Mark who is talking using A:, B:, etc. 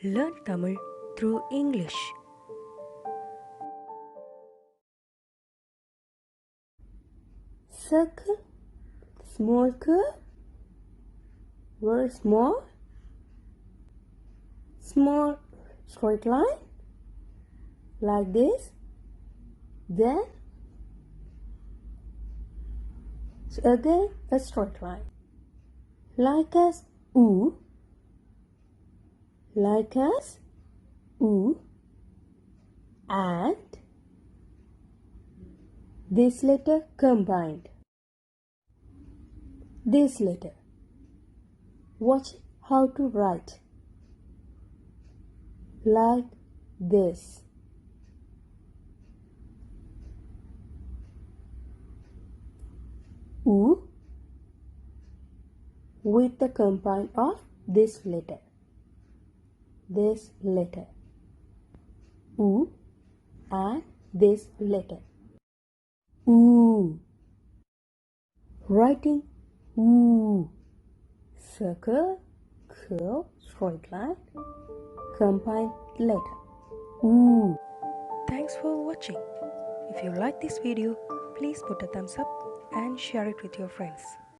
A: Learn Tamil through English.
B: Circle, small curve, very small, small straight line, like this. Then again a straight line, like as U, like as U, and this letter combined. This letter. Watch how to write. Like this. U with the combine of this letter. This letter. U and this letter. U. Writing U. Circle, curve, straight line, combined letter. U.
A: Thanks for watching. If you like this video, please put a thumbs up and share it with your friends.